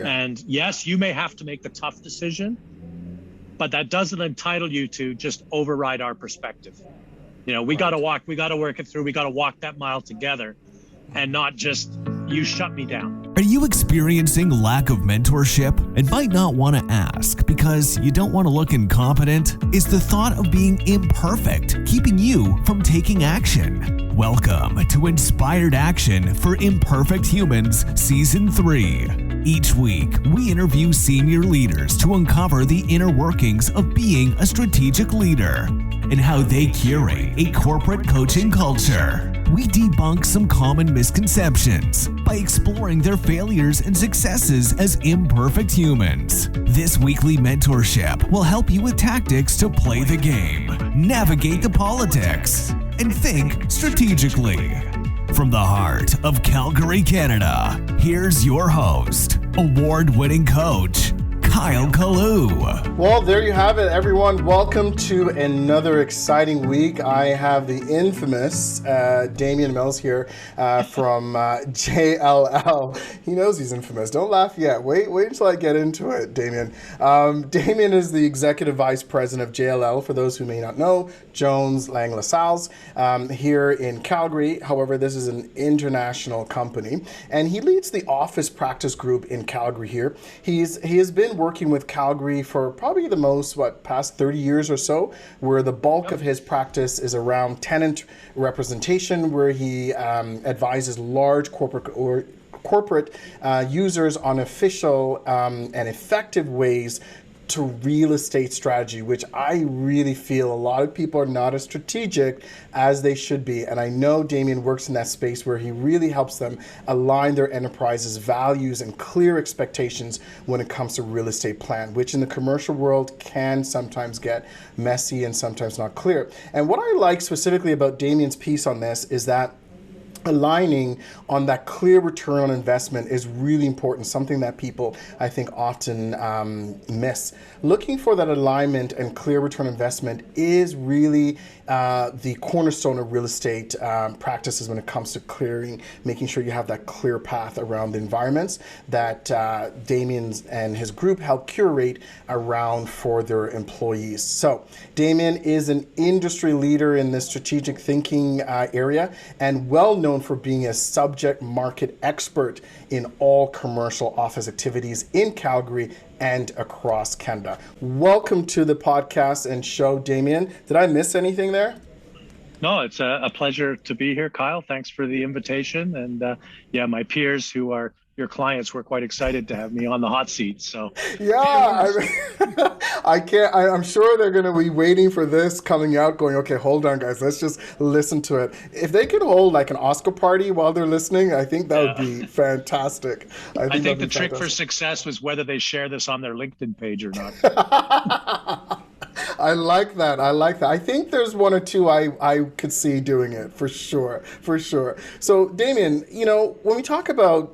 And yes, you may have to make the tough decision, but that doesn't entitle you to just override our perspective. We got to work it through. We got to walk that mile together and not just you shut me down. Are you experiencing lack of mentorship and might not want to ask because you don't want to look incompetent? Is the thought of being imperfect keeping you from taking action? Welcome to Inspired Action for Imperfect Humans Season 3. Each week, we interview senior leaders to uncover the inner workings of being a strategic leader and how they curate a corporate coaching culture. We debunk some common misconceptions by exploring their failures and successes as imperfect humans. This weekly mentorship will help you with tactics to play the game, navigate the politics, and think strategically. From the heart of Calgary, Canada, here's your host, award-winning coach, Kyle Kalloo. Well, there you have it, everyone. Welcome to another exciting week. I have the infamous Damien Mills here from JLL. He knows he's infamous. Don't laugh yet. Wait until I get into it, Damien. Damien is the Executive Vice President of JLL, for those who may not know, Jones Lang LaSalle's here in Calgary. However, this is an international company, and he leads the office practice group in Calgary here. He has been working with Calgary for probably the most, past 30 years or so, where the bulk of his practice is around tenant representation, where he advises large corporate users on efficient and effective ways to real estate strategy, which I really feel a lot of people are not as strategic as they should be. And I know Damien works in that space where he really helps them align their enterprise's values and clear expectations when it comes to real estate plan, which in the commercial world can sometimes get messy and sometimes not clear. And what I like specifically about Damien's piece on this is that aligning on that clear return on investment is really important, something that people, I think, often miss. Looking for that alignment and clear return on investment is really the cornerstone of real estate practices when it comes to clearing, making sure you have that clear path around the environments that Damien and his group help curate around for their employees. So Damien is an industry leader in this strategic thinking area and well known for being a subject market expert in all commercial office activities in Calgary and across Canada. Welcome to the podcast and show, Damien. Did I miss anything there? No, it's a pleasure to be here, Kyle. Thanks for the invitation. And my peers who are your clients were quite excited to have me on the hot seat. So yeah, I'm sure they're going to be waiting for this coming out going, okay, hold on guys, let's just listen to it. If they could hold like an Oscar party while they're listening, I think that would be fantastic. I think the trick for success was whether they share this on their LinkedIn page or not. I like that. I think there's one or two I could see doing it for sure. So Damien, when we talk about,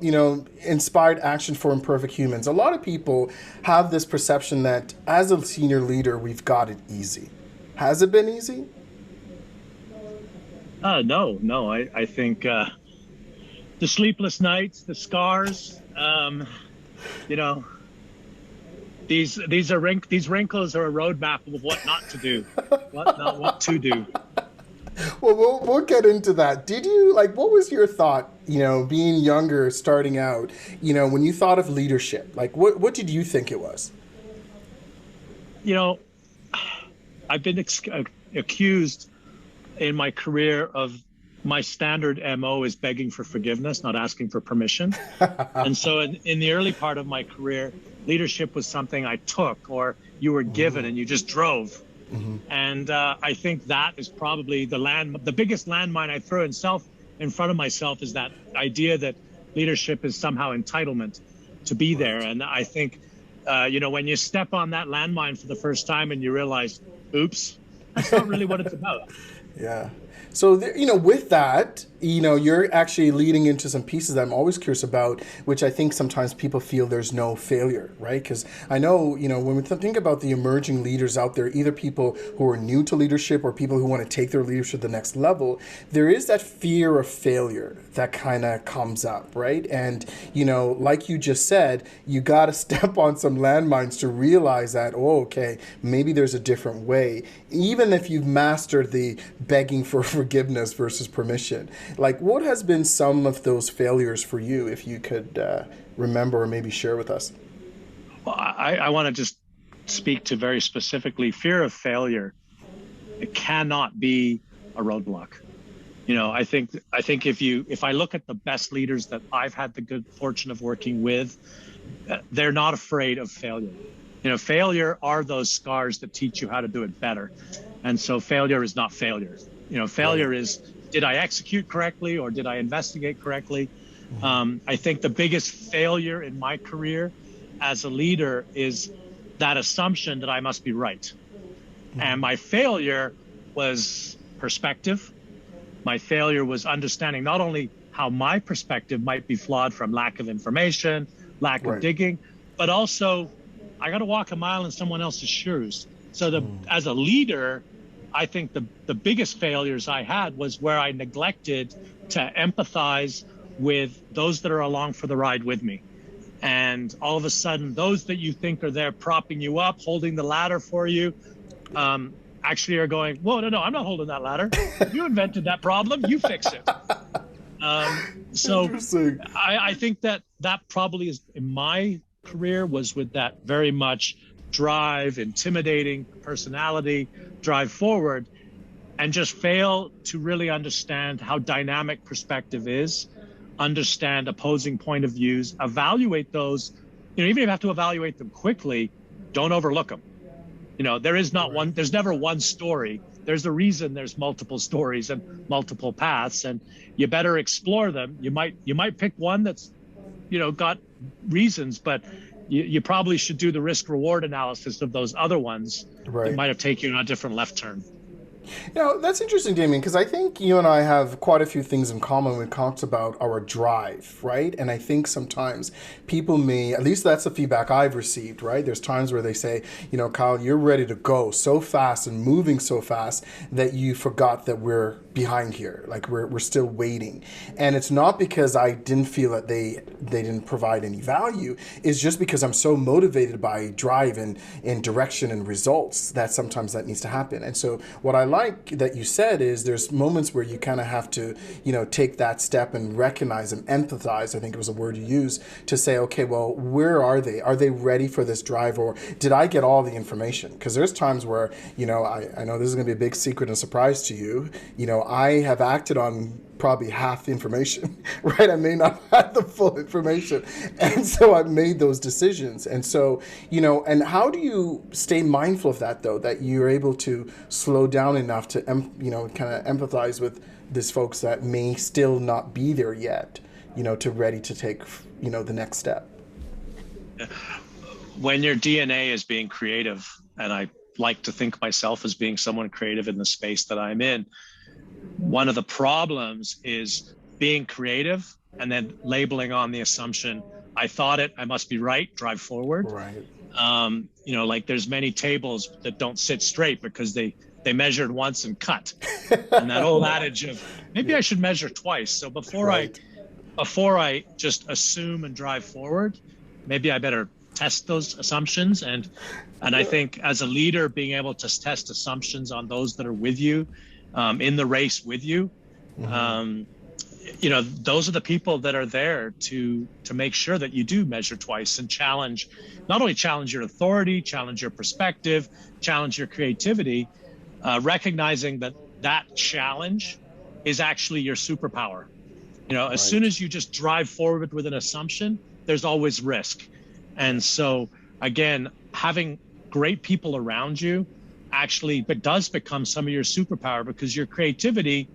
inspired action for imperfect humans, a lot of people have this perception that as a senior leader, we've got it easy. Has it been easy? No. I think the sleepless nights, the scars, These wrinkles are a roadmap of what not to do, what to do. Well, we'll get into that. Did you what was your thought, being younger, starting out, when you thought of leadership, what did you think it was? I've been accused in my career of my standard MO is begging for forgiveness, not asking for permission. And so in the early part of my career, leadership was something I took or you were given and you just drove. Mm-hmm. And I think that is probably the biggest landmine I throw in front of myself is that idea that leadership is somehow entitlement to be there. And I think, when you step on that landmine for the first time and you realize, oops, that's not really what it's about. Yeah. So, with that, you're actually leading into some pieces that I'm always curious about, which I think sometimes people feel there's no failure, right? Because I know, when we think about the emerging leaders out there, either people who are new to leadership or people who want to take their leadership to the next level, there is that fear of failure that kind of comes up, right? And, like you just said, you got to step on some landmines to realize that, okay, maybe there's a different way, even if you've mastered the begging for forgiveness versus permission. Like, what has been some of those failures for you, if you could remember or maybe share with us? Well, I want to just speak to very specifically fear of failure. It cannot be a roadblock. I think if I look at the best leaders that I've had the good fortune of working with, they're not afraid of failure. Failure are those scars that teach you how to do it better. And so failure is not failure. Failure is, did I execute correctly or did I investigate correctly? I think the biggest failure in my career as a leader is that assumption that I must be right. And my failure was perspective. My failure was understanding not only how my perspective might be flawed from lack of information, lack of digging, but also I got to walk a mile in someone else's shoes. So as a leader, I think the biggest failures I had was where I neglected to empathize with those that are along for the ride with me. And all of a sudden, those that you think are there propping you up, holding the ladder for you, actually are going, whoa, no, I'm not holding that ladder. You invented that problem, you fix it. So I think that probably is, in my career, was with that very much drive, intimidating personality, drive forward, and just fail to really understand how dynamic perspective is, understand opposing point of views, evaluate those, even if you have to evaluate them quickly, don't overlook them. There is not one, there's never one story. There's a reason there's multiple stories and multiple paths, and you better explore them. You might pick one that's, got reasons, but you probably should do the risk reward analysis of those other ones that might have taken you on a different left turn. That's interesting, Damien, because I think you and I have quite a few things in common when it talks about our drive, right? And I think sometimes people may, at least that's the feedback I've received, right? There's times where they say, Kyle, you're ready to go so fast and moving so fast that you forgot that we're behind here, like we're still waiting. And it's not because I didn't feel that they didn't provide any value. It's just because I'm so motivated by drive and direction and results that sometimes that needs to happen. And so what I like that you said is there's moments where you kind of have to, take that step and recognize and empathize, I think it was a word you used, to say, okay, well, where are they? Are they ready for this drive, or did I get all the information? Because there's times where, I know this is going to be a big secret and surprise to you, I have acted on probably half the information, right? I may not have the full information. And so I've made those decisions. And so, and how do you stay mindful of that, though, that you're able to slow down enough to, kind of empathize with these folks that may still not be there yet, to ready to take, the next step? When your DNA is being creative, and I like to think myself as being someone creative in the space that I'm in, one of the problems is being creative and then labeling on the assumption, I thought it, I must be right, drive forward. Right. Like there's many tables that don't sit straight because they measured once and cut. And that old adage of maybe I should measure twice. So before I just assume and drive forward, maybe I better test those assumptions. And I think as a leader, being able to test assumptions on those that are with you, in the race with you, those are the people that are there to make sure that you do measure twice and not only challenge your authority, challenge your perspective, challenge your creativity, recognizing that challenge is actually your superpower. As soon as you just drive forward with an assumption, there's always risk. And so again, having great people around you but does become some of your superpower, because your creativity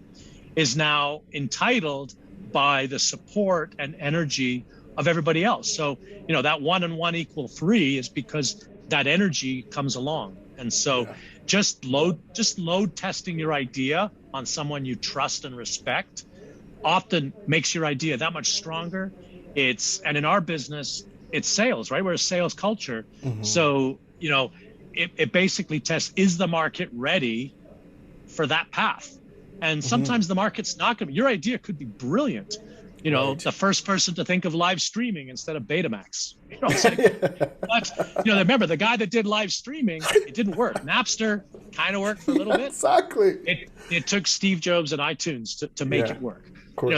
is now entitled by the support and energy of everybody else. So, that 1 and 1 equal 3 is because that energy comes along. And so just load testing your idea on someone you trust and respect often makes your idea that much stronger. And in our business, it's sales, right? We're a sales culture. So, it basically tests, is the market ready for that path? And sometimes the market's not going to. Your idea could be brilliant. Right. The first person to think of live streaming instead of Betamax. It's like, but remember the guy that did live streaming, it didn't work. Napster kind of worked for a little bit. Exactly. It took Steve Jobs and iTunes to make it work.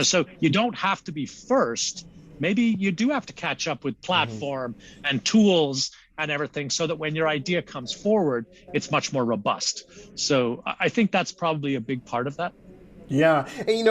So you don't have to be first. Maybe you do have to catch up with platform and tools and everything, so that when your idea comes forward, it's much more robust. So I think that's probably a big part of that. Yeah. And,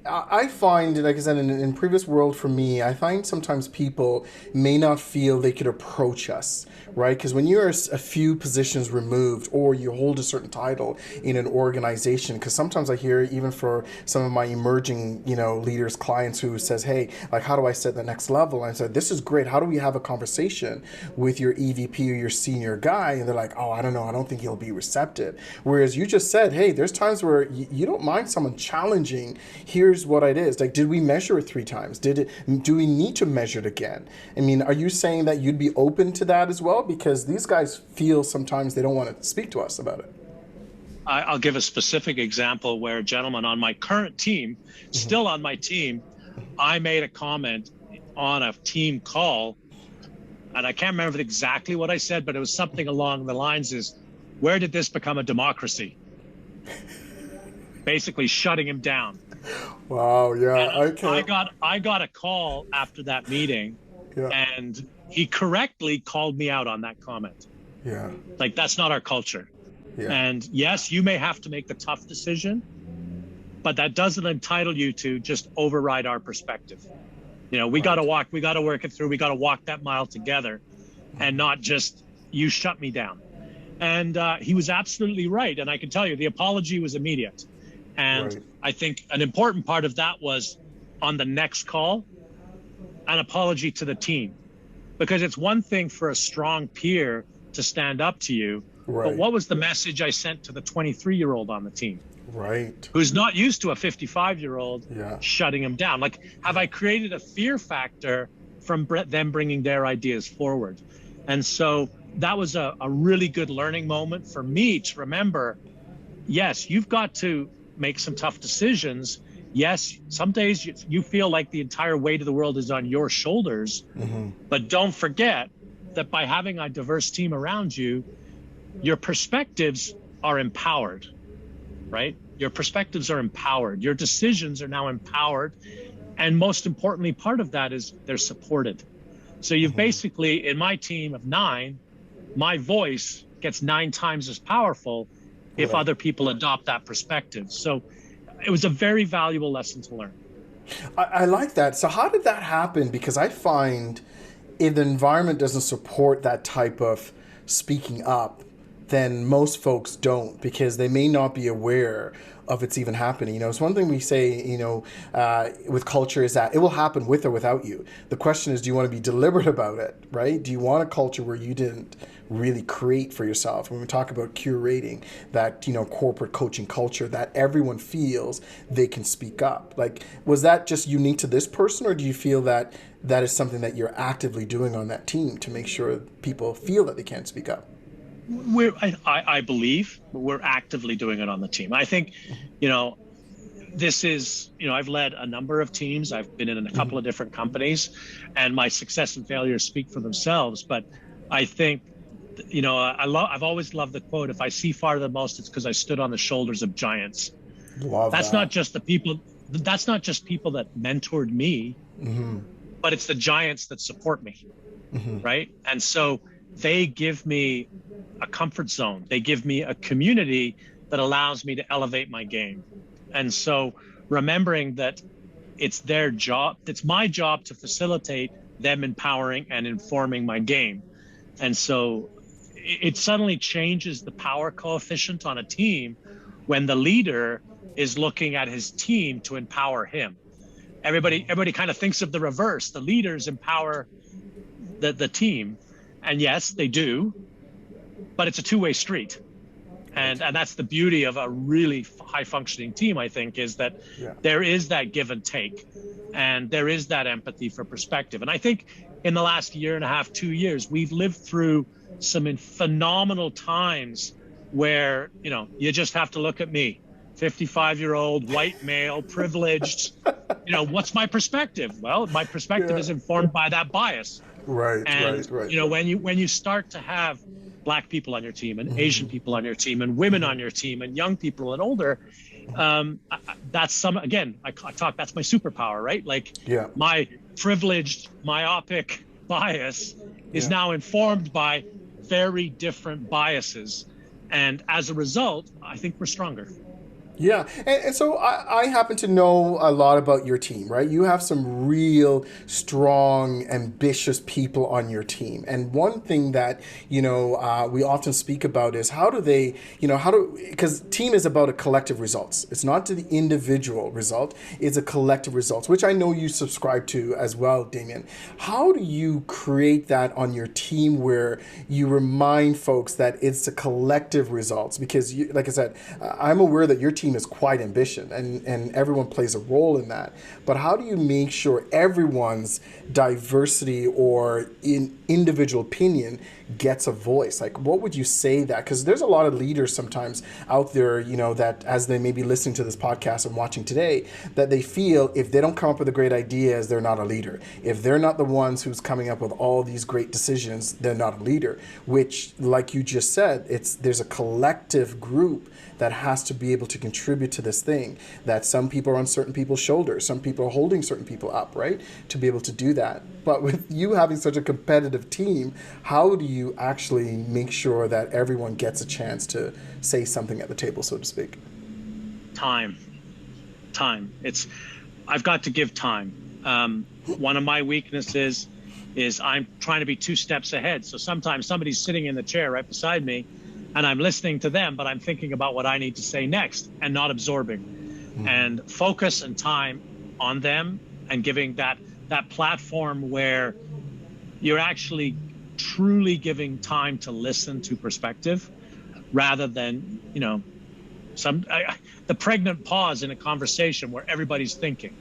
I find, like I said, in previous world for me, I find sometimes people may not feel they could approach us, right? Because when you're a few positions removed, or you hold a certain title in an organization, because sometimes I hear, even for some of my emerging, leaders, clients who says, hey, like, how do I set the next level? And I said, this is great. How do we have a conversation with your EVP or your senior guy? And they're like, oh, I don't know. I don't think he'll be receptive. Whereas you just said, hey, there's times where you don't mind someone challenging. Here's what it is. Like, did we measure it 3 times? Do we need to measure it again? I mean, are you saying that you'd be open to that as well? Because these guys feel sometimes they don't want to speak to us about it. I'll give a specific example where a gentleman on my current team, still on my team, I made a comment on a team call, and I can't remember exactly what I said, but it was something along the lines is, where did this become a democracy? Basically shutting him down. Wow, yeah, okay. I got a call after that meeting, and he correctly called me out on that comment. Yeah. Like, that's not our culture. Yeah. And yes, you may have to make the tough decision, but that doesn't entitle you to just override our perspective. We got to work it through. We got to walk that mile together, and not just you shut me down. And he was absolutely right. And I can tell you, the apology was immediate. And I think an important part of that was, on the next call, an apology to the team. Because it's one thing for a strong peer to stand up to you, but what was the message I sent to the 23-year-old on the team? Right. Who's not used to a 55-year-old shutting him down? Like, have I created a fear factor from them bringing their ideas forward? And so that was a really good learning moment for me to remember, yes, you've got to make some tough decisions. Yes, some days you feel like the entire weight of the world is on your shoulders, but don't forget that by having a diverse team around you, your perspectives are empowered, right? Your perspectives are empowered. Your decisions are now empowered. And most importantly, part of that is they're supported. So you've basically, in my team of 9, my voice gets 9 times as powerful if other people adopt that perspective. So it was a very valuable lesson to learn. I like that. So how did that happen? Because I find if the environment doesn't support that type of speaking up, then most folks don't, because they may not be aware of it's even happening. It's one thing we say, with culture is that it will happen with or without you. The question is, do you want to be deliberate about it, right? Do you want a culture where you didn't really create for yourself? When we talk about curating that, corporate coaching culture that everyone feels they can speak up. Like, was that just unique to this person, or do you feel that that is something that you're actively doing on that team to make sure people feel that they can speak up? I believe we're actively doing it on the team. I think, this is, I've led a number of teams. I've been in a couple of different companies, and my success and failures speak for themselves. But I think, I've always loved the quote, if I see farther than most, it's because I stood on the shoulders of giants. That's not just people that mentored me, but it's the giants that support me, right? And so they give me a comfort zone. They give me a community that allows me to elevate my game. And so remembering that it's their job, it's my job to facilitate them empowering and informing my game. And so it suddenly changes the power coefficient on a team when the leader is looking at his team to empower him. Everybody kind of thinks of the reverse. The leaders empower the team. And yes, they do, but it's a two-way street. And that's the beauty of a really high functioning team, I think, is that there is that give and take, and there is that empathy for perspective. And I think in the last year and a half, 2 years, we've lived through some phenomenal times where, you just have to look at me, 55-year-old white male, privileged. What's my perspective? Well, my perspective is informed by that bias. Right. When you start to have Black people on your team and Asian people on your team and women on your team and young people and older, that's that's my superpower, right? My privileged myopic bias is now informed by very different biases. And as a result, I think we're stronger. Yeah. And so I happen to know a lot about your team, right? You have some real strong, ambitious people on your team. And one thing that, we often speak about is how do they, because team is about a collective results. It's not to the individual result. It's a collective results, which I know you subscribe to as well, Damien. How do you create that on your team where you remind folks that it's a collective results? Because like I said, I'm aware that your team is quite ambitious and everyone plays a role in that. But how do you make sure everyone's diversity or individual opinion gets a voice? Like, what would you say that? Because there's a lot of leaders sometimes out there, that as they may be listening to this podcast and watching today, that they feel if they don't come up with the great ideas, they're not a leader. If they're not the ones who's coming up with all these great decisions, they're not a leader, which, like you just said, there's a collective group that has to be able to contribute to this thing, that some people are on certain people's shoulders, some people are holding certain people up, right, to be able to do that. But with you having such a competitive team, how do you actually make sure that everyone gets a chance to say something at the table, so to speak? Time. I've got to give time. One of my weaknesses is I'm trying to be 2 steps ahead. So sometimes somebody's sitting in the chair right beside me, and I'm listening to them, but I'm thinking about what I need to say next and not absorbing. And focus and time on them and giving that platform where you're actually truly giving time to listen to perspective rather than, the pregnant pause in a conversation where everybody's thinking.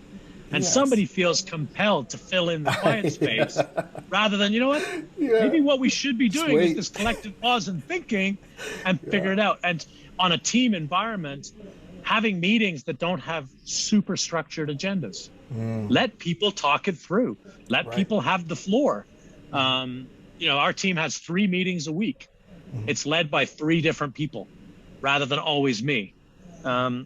And somebody feels compelled to fill in the quiet space rather than, maybe what we should be doing is this collective pause and thinking and figure it out. And on a team environment, having meetings that don't have super structured agendas. Let people talk it through. Let people have the floor. Our team has 3 meetings a week. It's led by 3 different people rather than always me. And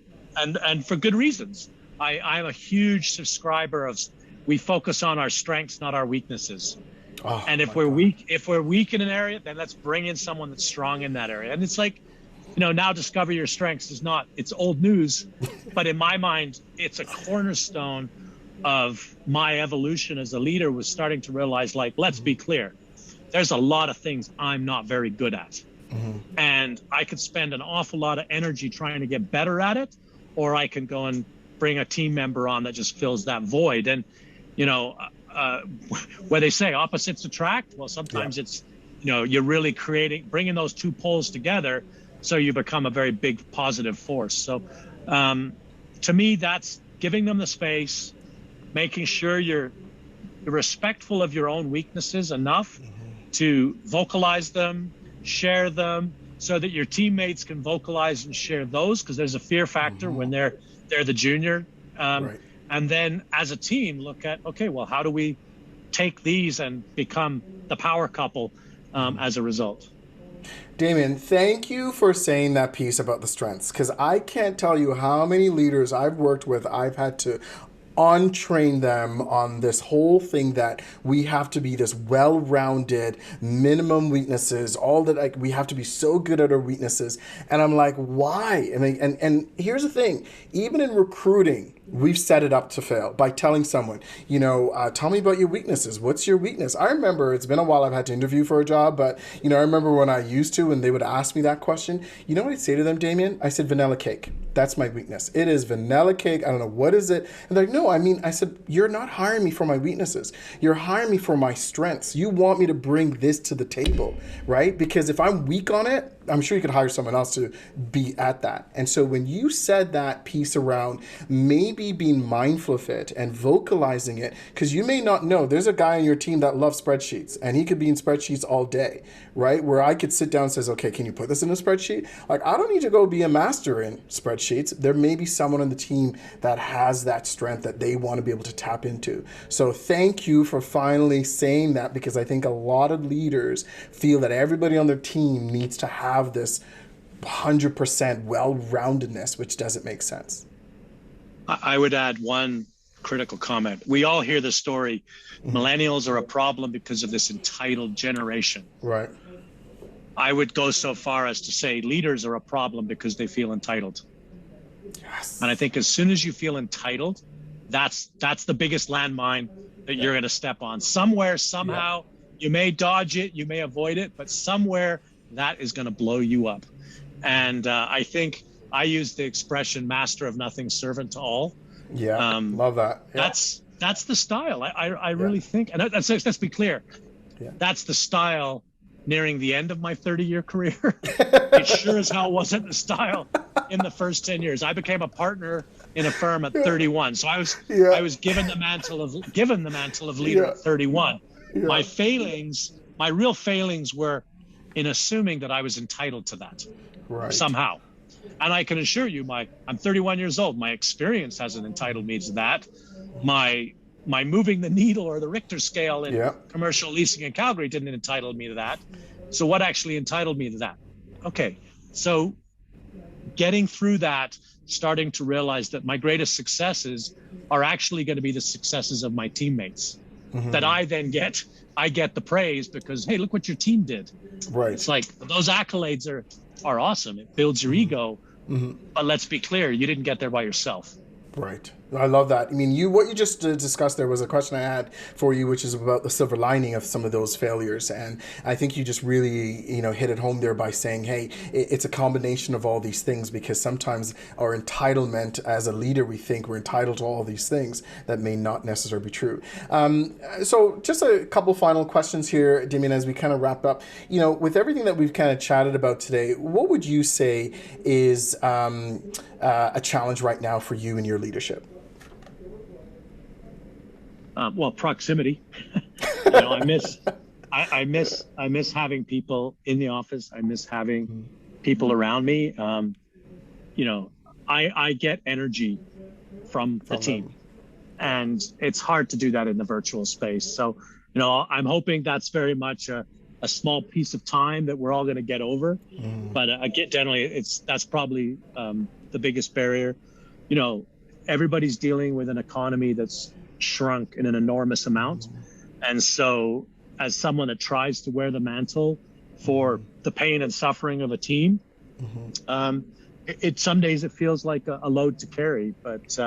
for good reasons. I'm a huge subscriber of we focus on our strengths, not our weaknesses. And if we're weak in an area, then let's bring in someone that's strong in that area. And it's like, now discover your strengths it's old news, but in my mind, it's a cornerstone of my evolution as a leader, was starting to realize, let's be clear, there's a lot of things I'm not very good at. And I could spend an awful lot of energy trying to get better at it, or I can go and bring a team member on that just fills that void. And, where they say opposites attract, well, sometimes it's, you're really bringing those 2 poles together so you become a very big positive force. So to me, that's giving them the space, making sure you're respectful of your own weaknesses enough to vocalize them, share them, so that your teammates can vocalize and share those, because there's a fear factor when they're the junior. And then as a team, look at, okay, well, how do we take these and become the power couple as a result? Damien, thank you for saying that piece about the strengths, because I can't tell you how many leaders I've worked with, I've had to untrain them on this whole thing that we have to be this well-rounded, minimum weaknesses, all that, we have to be so good at our weaknesses. And I'm like, why? And here's the thing, even in recruiting, we've set it up to fail by telling someone, tell me about your weaknesses. What's your weakness? I remember, it's been a while I've had to interview for a job, but, I remember when I used to, and they would ask me that question, you know what I'd say to them, Damien? I said, vanilla cake. That's my weakness. It is vanilla cake. I don't know, what is it? And they're like, no, I mean, I said, you're not hiring me for my weaknesses. You're hiring me for my strengths. You want me to bring this to the table, right? Because if I'm weak on it, I'm sure you could hire someone else to be at that. And so when you said that piece around maybe being mindful of it and vocalizing it, because you may not know, there's a guy on your team that loves spreadsheets, and he could be in spreadsheets all day, right? Where I could sit down and says, okay, can you put this in a spreadsheet? Like, I don't need to go be a master in spreadsheets. There may be someone on the team that has that strength that they want to be able to tap into. So thank you for finally saying that, because I think a lot of leaders feel that everybody on their team needs to have this 100% well-roundedness, which doesn't make sense. I would add one critical comment. We all hear the story, millennials are a problem because of this entitled generation. Right. I would go so far as to say leaders are a problem because they feel entitled. Yes. And I think as soon as you feel entitled, that's the biggest landmine that you're going to step on. Somewhere, somehow, you may dodge it, you may avoid it, but somewhere that is going to blow you up. And I think I use the expression master of nothing, servant to all. Yeah, love that. Yeah. That's the style. I really think, and let's be clear, that's the style nearing the end of my 30-year career. It sure as hell wasn't the style in the first 10 years. I became a partner in a firm at 31. So I was given the mantle of leader at 31. Yeah. My real failings were in assuming that I was entitled to that somehow. And I can assure you, I'm 31 years old. My experience hasn't entitled me to that. My moving the needle or the Richter scale in commercial leasing in Calgary didn't entitle me to that. So what actually entitled me to that? Okay, so getting through that, starting to realize that my greatest successes are actually going to be the successes of my teammates. That I then get the praise because, hey, look what your team did. Right. It's like those accolades are awesome. It builds your ego. But let's be clear, you didn't get there by yourself. Right. I love that. I mean, what you just discussed there was a question I had for you, which is about the silver lining of some of those failures. And I think you just really, hit it home there by saying, hey, it's a combination of all these things, because sometimes our entitlement as a leader, we think we're entitled to all these things that may not necessarily be true. So just a couple final questions here, Damien, as we kind of wrap up. With everything that we've kind of chatted about today, what would you say is a challenge right now for you in your leadership? Well, proximity. I miss having people in the office. I miss having people around me. I get energy from the team, and it's hard to do that in the virtual space. So, I'm hoping that's very much a small piece of time that we're all going to get over. But generally, that's probably the biggest barrier. Everybody's dealing with an economy that's shrunk in an enormous amount. And so as someone that tries to wear the mantle for the pain and suffering of a team, some days it feels like a load to carry. But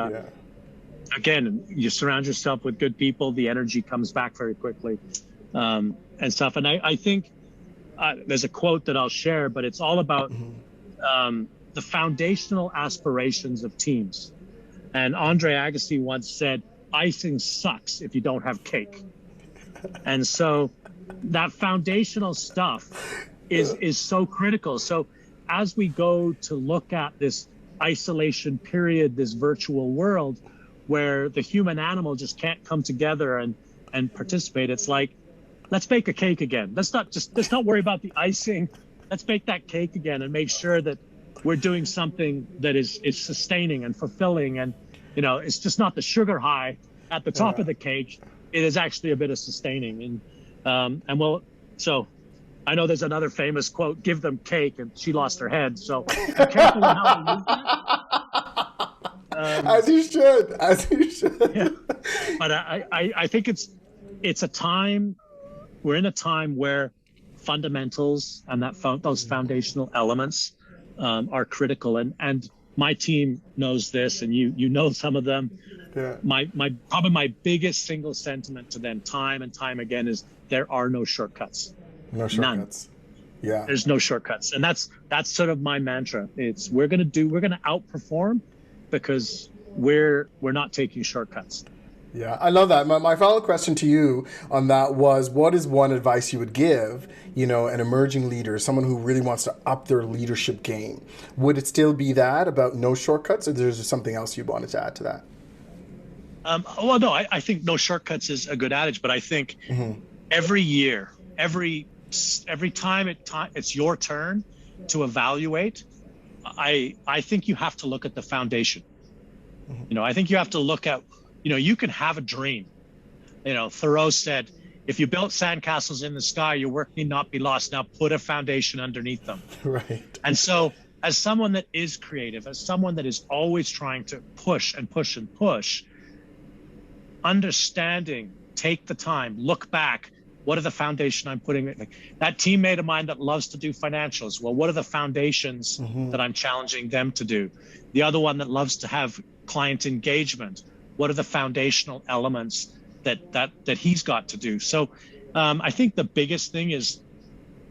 again, you surround yourself with good people, the energy comes back very quickly and stuff. And I think there's a quote that I'll share, but it's all about the foundational aspirations of teams. And Andre Agassi once said, icing sucks if you don't have cake. And so that foundational stuff is so critical. So as we go to look at this isolation period, this virtual world where the human animal just can't come together and participate, it's like, let's bake a cake again. Let's not worry about the icing. Let's bake that cake again and make sure that we're doing something that is sustaining and fulfilling. And, it's just not the sugar high at the top of the cake. It is actually a bit of sustaining. So I know there's another famous quote, give them cake and she lost her head. So be careful with how we use that. As you should. Yeah. But I think it's a time, we're in a time where fundamentals and those foundational elements are critical. And my team knows this, and you know some of them. Yeah. Probably my biggest single sentiment to them time and time again is there are no shortcuts. No shortcuts. None. Yeah. There's no shortcuts. And that's sort of my mantra. It's we're gonna outperform because we're not taking shortcuts. Yeah, I love that. My final question to you on that was, what is one advice you would give, an emerging leader, someone who really wants to up their leadership game? Would it still be that about no shortcuts, or is there something else you wanted to add to that? Well, no, I think no shortcuts is a good adage, but I think every year, every time it's your turn to evaluate, I think you have to look at the foundation. I think you have to look at, you can have a dream. Thoreau said, if you built sandcastles in the sky, your work need not be lost. Now put a foundation underneath them. Right. And so as someone that is creative, as someone that is always trying to push and push and push, understanding, take the time, look back. What are the foundation I'm putting? That teammate of mine that loves to do financials. Well, what are the foundations that I'm challenging them to do? The other one that loves to have client engagement. What are the foundational elements that he's got to do? So I think the biggest thing is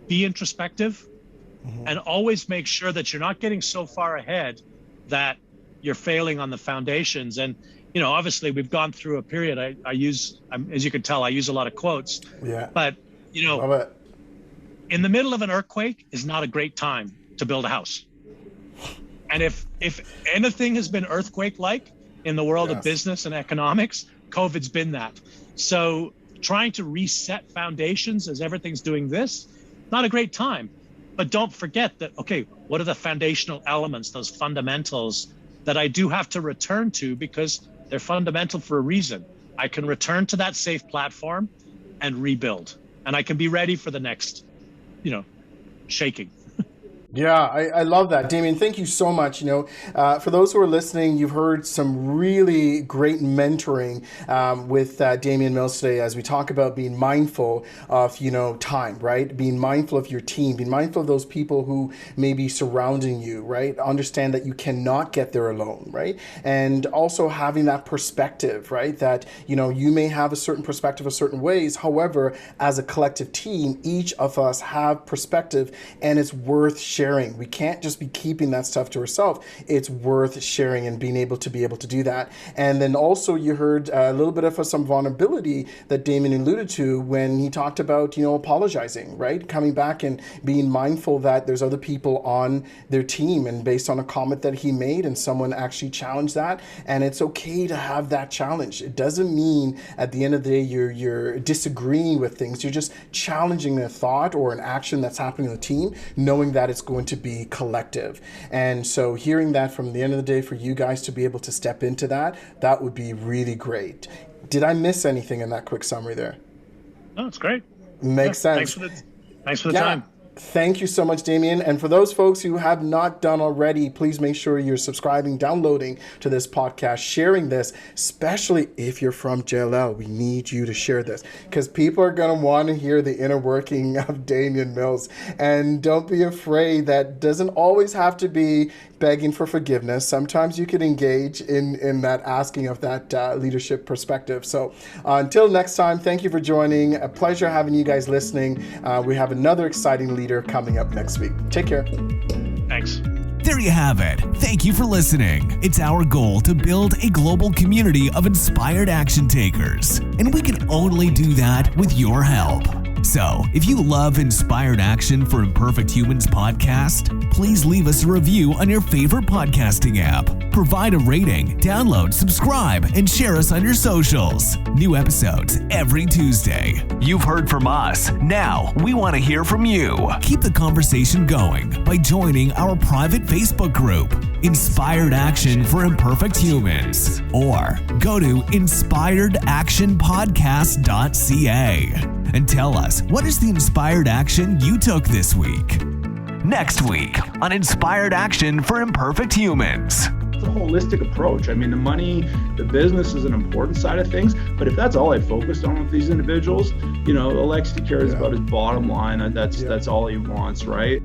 be introspective and always make sure that you're not getting so far ahead that you're failing on the foundations. And obviously we've gone through a period. I use, as you can tell, I use a lot of quotes. Yeah. But in the middle of an earthquake is not a great time to build a house. And if anything has been earthquake-like in the world of business and economics, COVID's been that. So trying to reset foundations as everything's doing this, not a great time. But don't forget that, okay, what are the foundational elements, those fundamentals that I do have to return to because they're fundamental for a reason. I can return to that safe platform and rebuild. And I can be ready for the next, shaking. Yeah, I love that. Damien, thank you so much. For those who are listening, you've heard some really great mentoring with Damien Mills today as we talk about being mindful of, time, right? Being mindful of your team, being mindful of those people who may be surrounding you, right? Understand that you cannot get there alone, right? And also having that perspective, right? That, you may have a certain perspective of certain ways. However, as a collective team, each of us have perspective and it's worth sharing. We can't just be keeping that stuff to ourselves. It's worth sharing and being able to do that. And then also you heard a little bit of some vulnerability that Damien alluded to when he talked about, apologizing, right? Coming back and being mindful that there's other people on their team and based on a comment that he made and someone actually challenged that. And it's okay to have that challenge. It doesn't mean at the end of the day you're disagreeing with things. You're just challenging a thought or an action that's happening in the team, knowing that it's going to be collective. And so hearing that from the end of the day for you guys to be able to step into that would be really great. Did I miss anything in that quick summary there? No, it's great. Makes sense. Thanks for the time. Thank you so much, Damien. And for those folks who have not done already, please make sure you're subscribing, downloading to this podcast, sharing this, especially if you're from JLL. We need you to share this because people are going to want to hear the inner working of Damien Mills. And don't be afraid, that doesn't always have to be begging for forgiveness. Sometimes you can engage in that asking of that leadership perspective. So until next time, thank you for joining. A pleasure having you guys listening. We have another exciting leader coming up next week. Take care. Thanks. There you have it. Thank you for listening. It's our goal to build a global community of inspired action takers, and we can only do that with your help. So, if you love Inspired Action for Imperfect Humans podcast, please leave us a review on your favorite podcasting app. Provide a rating, download, subscribe, and share us on your socials. New episodes every Tuesday. You've heard from us. Now, we want to hear from you. Keep the conversation going by joining our private Facebook group, Inspired Action for Imperfect Humans, or go to inspiredactionpodcast.ca and tell us, what is the inspired action you took this week? Next week on Inspired Action for Imperfect Humans. It's a holistic approach. I mean, the money, the business is an important side of things, but if that's all I focused on with these individuals, Alexi cares about his bottom line, and that's all he wants, right?